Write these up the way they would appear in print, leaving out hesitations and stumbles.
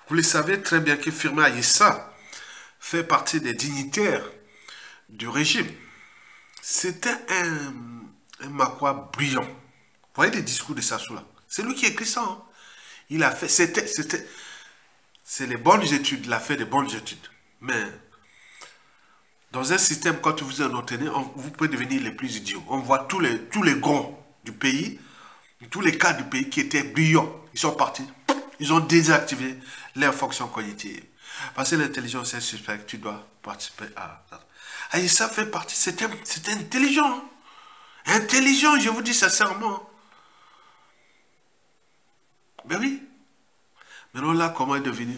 Vous le savez très bien que Firmin Aïssa fait partie des dignitaires du régime. C'était un Makwa brillant. Vous voyez les discours de Sassou là? C'est lui qui écrit ça. Hein. Il a fait, c'est les bonnes études, il a fait des bonnes études. Mais dans un système, quand vous en obtenez, vous pouvez devenir les plus idiots. On voit tous les grands du pays, tous les cas du pays qui étaient brillants. Ils sont partis. Ils ont désactivé leurs fonctions cognitives. Parce que l'intelligence est suspecte, tu dois participer à... Aïssa fait partie, c'était intelligent. Hein. Intelligent, je vous dis sincèrement. Ben oui. Maintenant là, comment il est devenu?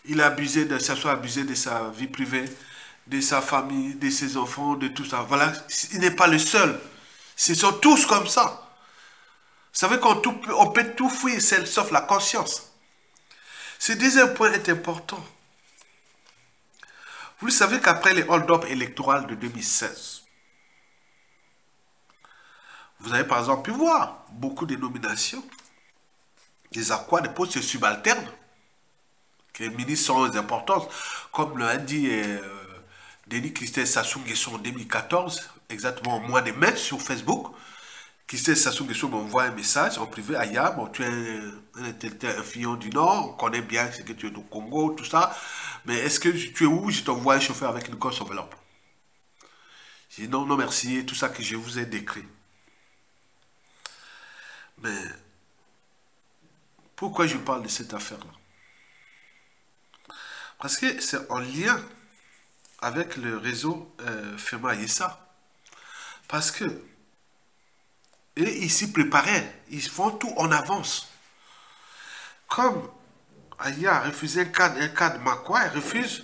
Il a abusé de sa vie privée, de sa famille, de ses enfants, de tout ça. Voilà, il n'est pas le seul. Ce sont tous comme ça. Vous savez qu'on peut tout fuir, sauf la conscience. Ce deuxième point est important. Vous savez qu'après les hold-up électoraux de 2016, vous avez par exemple pu voir beaucoup de nominations des Akwa, des postes subalternes, que les ministres sont importants, comme l'a dit Denis Christelle Sassou Nguesso en 2014, exactement au mois de mai sur Facebook. Christelle Sassou Nguesso m'envoie un message en privé. Aya, bon, tu es un fillon du Nord, on connaît bien ce que tu es du Congo, tout ça. Mais est-ce que tu es où? Je t'envoie un chauffeur avec une grosse enveloppe. J'ai dit non, non, merci, tout ça que je vous ai décrit. Mais pourquoi je parle de cette affaire-là? Parce que c'est en lien avec le réseau Firmin Aïssa. Parce que et ils s'y préparaient, ils font tout en avance. Comme Aya a refusé un cadre Makwa, il refuse,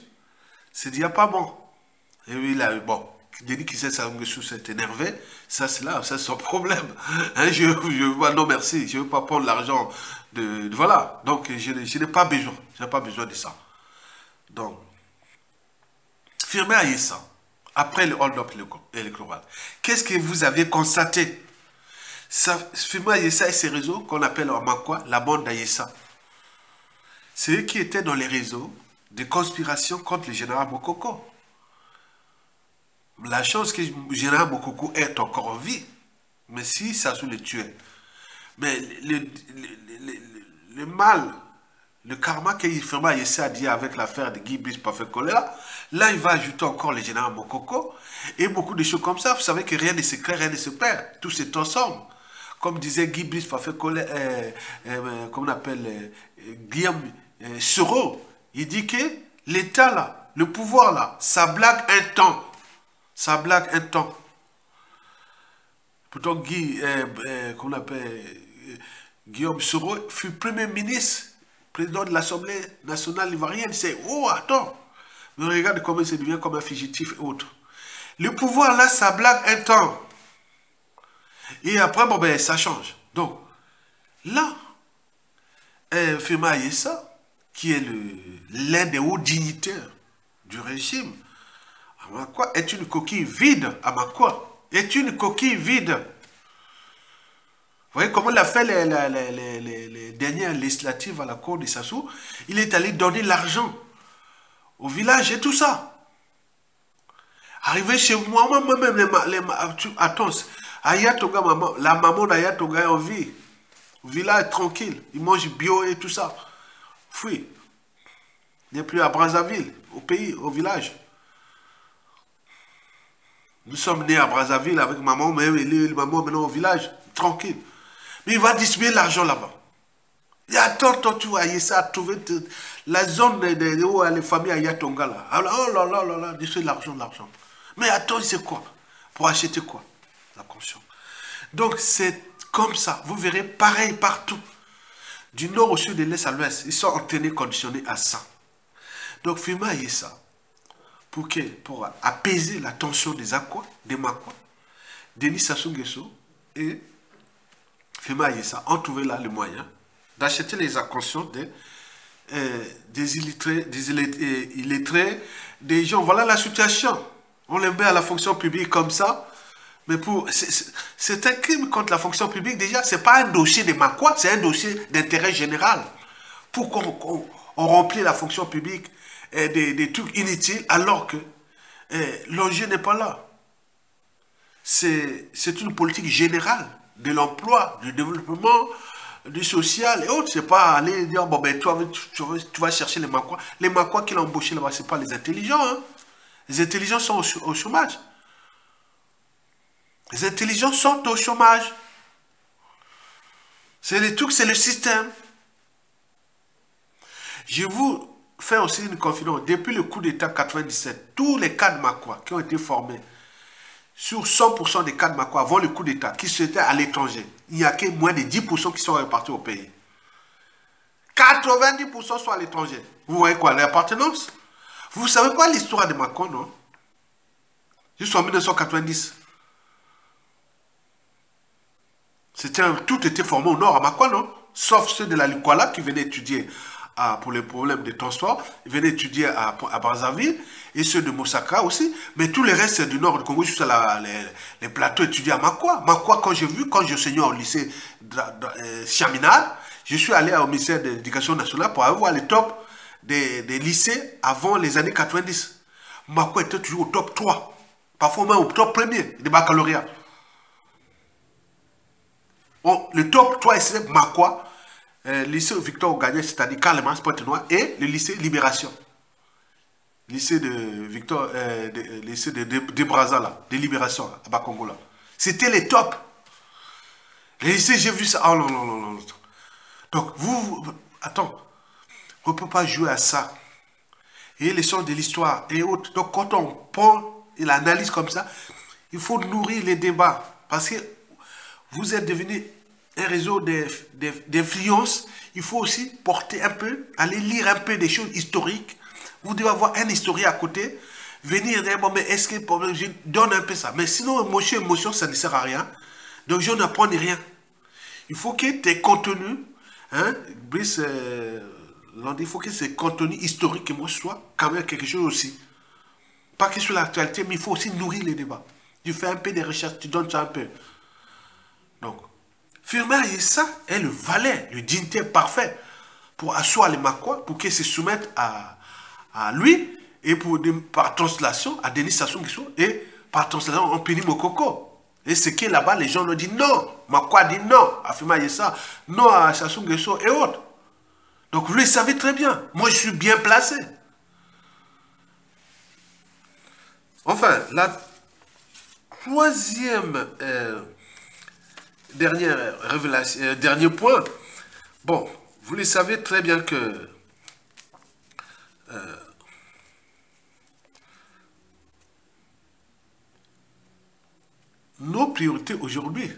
c'est dit, il n'y a pas bon. Et oui, là, bon, Denis qui s'est énervé, ça c'est là, ça c'est son problème. Hein, non merci, je ne veux pas prendre l'argent de voilà. Donc je n'ai pas besoin, de ça. Donc, Firmin Aïssa, après le hold-up électoral, qu'est-ce que vous avez constaté? Firmin Aïssa et ses réseaux, qu'on appelle en Makwa, la bande d'Aïssa. C'est eux qui étaient dans les réseaux de conspiration contre le général Mokoko. La chose que le général Mokoko est encore en vie, mais si Sassou le tuait. Mais le mal, le karma que Firmin Aïssa a dit avec l'affaire de Guy Brice Parfait Kolela, là il va ajouter encore le général Mokoko et beaucoup de choses comme ça. Vous savez que rien ne se crée, rien ne se perd. Tout est ensemble. Comme disait Guy Brice Parfait Kolela, comment on appelle, Guillaume Soro, il dit que l'État là, le pouvoir là, ça blague un temps. Ça blague un temps. Pourtant, comment on appelle, Guillaume Soro fut Premier ministre, président de l'Assemblée nationale ivoirienne. C'est, oh, attends. Mais regarde comment il se devient comme un fugitif et autres. Le pouvoir là, ça blague un temps. Et après, bon, ben, ça change. Donc, là, Firmin Aïssa, qui est l'un des hauts dignitaires du régime, Amakwa est une coquille vide. Amakwa est une coquille vide. Vous voyez comment il a fait les dernières législatives à la cour de Sassou? Il est allé donner l'argent au village et tout ça. Arrivé chez moi, moi-même, attends, Ayatoga, la maman d'Ayatoga est en vie. Au village, tranquille. Il mange bio et tout ça. Fui. Il n'est plus à Brazzaville, au pays, au village. Nous sommes nés à Brazzaville avec maman, mais maman maintenant au village, tranquille. Mais il va distribuer l'argent là-bas. Et attends, tu vois, Aïssa a trouvé la zone où les familles Ayatonga là. Alors, oh là là là là, distribuer l'argent. Mais attends, c'est quoi? Pour acheter quoi? La conscience. Donc c'est comme ça. Vous verrez pareil partout. Du nord au sud, de l'est à l'ouest. Ils sont entraînés, conditionnés à ça. Donc Firmin Aïssa, pour apaiser la tension des Akwa, des Makwa, Denis Sassou Nguesso et Firmin Aïssa ont trouvé là le moyen d'acheter les inconscients des illettrés, des gens. Voilà la situation. On les met à la fonction publique comme ça. Mais c'est un crime contre la fonction publique. Déjà, ce n'est pas un dossier de Makwa, c'est un dossier d'intérêt général. Pour qu'on remplisse la fonction publique des trucs inutiles alors que l'enjeu n'est pas là. C'est une politique générale de l'emploi, du développement, du social et autres. C'est pas aller dire, bon, ben, toi, tu vas chercher les Makwa. Les Makwa qui l'ont embauché là-bas, ce n'est pas les intelligents. Hein. Les intelligents sont au chômage. Les intelligents sont au chômage. C'est les trucs, c'est le système. Je vous fais aussi une confidence. Depuis le coup d'État 97, tous les cadres Makwa qui ont été formés, sur 100% des cadres Makwa avant le coup d'État, qui étaient à l'étranger, il n'y a que moins de 10% qui sont répartis au pays. 90% sont à l'étranger. Vous voyez quoi, l'appartenance? Vous ne savez pas l'histoire de Makwa, non? Jusqu'en 1990. Tout était formé au nord à Makwa, non? Sauf ceux de la Likwala qui venaient étudier pour les problèmes de transport, ils venaient étudier à Brazzaville, et ceux de Mosaka aussi, mais tous les restes du nord du Congo, juste les plateaux étudiés à Makwa. Makwa, quand je saignais au lycée Chaminade, je suis allé au ministère de l'Éducation nationale pour avoir les tops des lycées avant les années 90. Makwa était toujours au top 3, parfois même au top 1er des baccalauréats. Bon, le top 3, c'est Makwa, lycée Victor Gagné, c'est-à-dire Carlemans, Pointe-Noire, et le lycée Libération. Lycée de Victor, lycée de Brazza, là, de Libération, à Bakongo, là. C'était les tops. Les lycées, j'ai vu ça. Oh non, non, non, non. Donc, attends, on ne peut pas jouer à ça. Et les sons de l'histoire et autres. Donc, quand on prend l'analyse comme ça, il faut nourrir les débats. Parce que vous êtes devenu un réseau d'influence. Il faut aussi porter un peu, aller lire un peu des choses historiques. Vous devez avoir un historien à côté, venir dire, bon, mais est-ce que je donne un peu ça? Mais sinon, émotion, ça ne sert à rien. Donc, je n'apprends rien. Il faut que tes contenus, hein, Brice, il faut que ces contenus historiques, moi, soient quand même quelque chose aussi. Pas que sur l'actualité, mais il faut aussi nourrir les débats. Tu fais un peu de recherche, tu donnes ça un peu. Donc, Firmin Aïssa est le valet, le dignitaire parfait pour asseoir les Makwa, pour qu'ils se soumettent à lui, et par translation, à Denis Sassou Nguesso, et par translation, on punit Mokoko. Et ce qui est là-bas, les gens nous disent non. Makwa dit non à Firmin Aïssa, non à Sassou Nguesso et autres. Donc lui, il savait très bien. Moi, je suis bien placé. Enfin, la troisième dernière révélation, dernier point. Bon, vous le savez très bien que nos priorités aujourd'hui,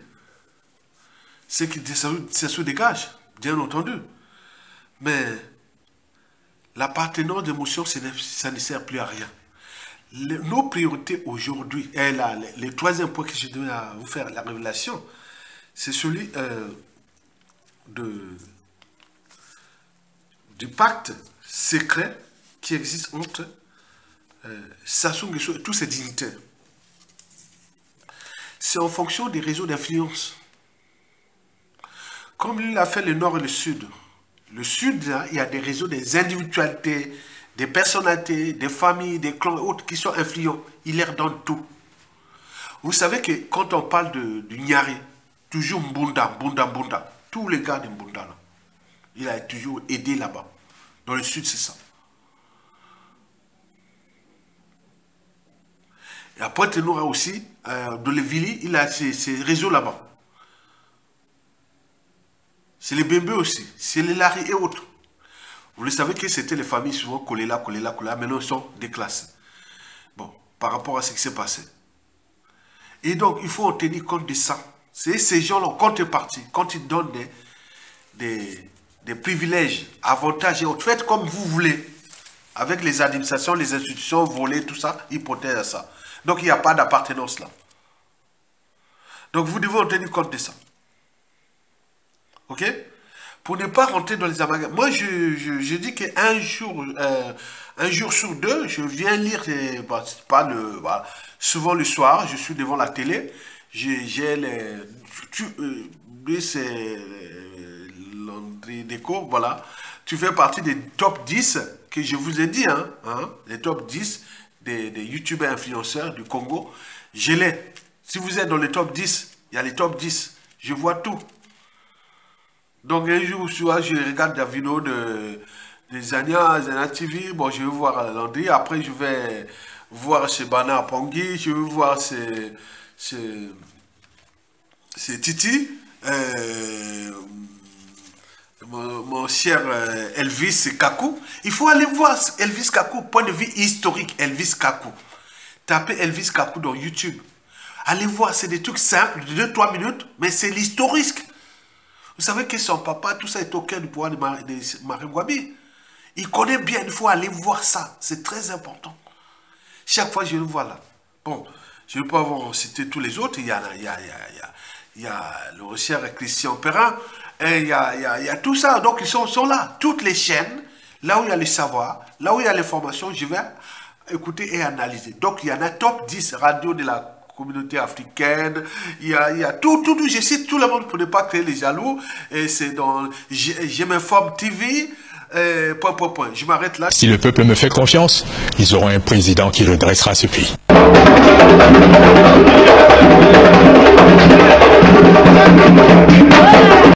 c'est que ça se dégage, bien entendu. Mais l'appartenance d'émotion, ça ne sert plus à rien. Nos priorités aujourd'hui, et là, le troisième point que je dois vous faire la révélation, c'est celui du pacte secret qui existe entre Sassou Nguesso et tous ses dignitaires. C'est en fonction des réseaux d'influence. Comme lui a fait le nord et le sud. Le sud, là, il y a des réseaux, des individualités, des personnalités, des familles, des clans et autres qui sont influents. Il leur donne tout. Vous savez que quand on parle du Nyari, toujours Mbunda. Tous les gars de Mbunda, là, il a toujours aidé là-bas. Dans le sud, c'est ça. Et à Pointe-Noire aussi, dans les villes, il a ses réseaux là-bas. C'est les Bembe aussi, c'est les Lari et autres. Vous le savez que c'était les familles souvent collées là, maintenant ils sont déclassées. Bon, par rapport à ce qui s'est passé. Et donc, il faut en tenir compte de ça. C'est ces gens-là, en contrepartie, quand ils donnent des privilèges, avantages et autres, faites comme vous voulez. Avec les administrations, les institutions volées, tout ça, ils protègent ça. Donc, il n'y a pas d'appartenance là. Donc, vous devez en tenir compte de ça. Ok? Pour ne pas rentrer dans les amalgames. Moi, je dis qu'un jour sur deux, je viens lire, souvent le soir, je suis devant la télé, j'ai les... Lui, c'est Landry Déco, voilà. Tu fais partie des top 10 que je vous ai dit, les top 10 des youtubeurs influenceurs du Congo. Je l'ai. Si vous êtes dans les top 10, il y a les top 10. Je vois tout. Donc un jour, je regarde la vidéo de Zania TV. Bon, je vais voir Landry. Après, je vais voir chez Bana Pongui. Je vais voir chez Titi. Mon cher Elvis Kakou. Il faut aller voir Elvis Kakou, point de vue historique. Elvis Kakou. Tapez Elvis Kakou dans YouTube. Allez voir, c'est des trucs simples, de 2-3 minutes, mais c'est l'historique. Vous savez que son papa, tout ça est au cœur du pouvoir de Marie Gwabi. Il connaît bien, il faut aller voir ça. C'est très important. Chaque fois, je le vois là. Bon, je ne vais pas vous citer tous les autres. Il y a le cher Christian Perrin. Et il y a tout ça. Donc, ils sont là. Toutes les chaînes, là où il y a le savoir, là où il y a l'information, je vais écouter et analyser. Donc, il y en a top 10 radio de la communauté africaine, il y a tout, je cite tout le monde pour ne pas créer les jaloux, et c'est dans Je m'informe TV, point. Je m'arrête là. Si le peuple me fait confiance, ils auront un président qui redressera ce pays.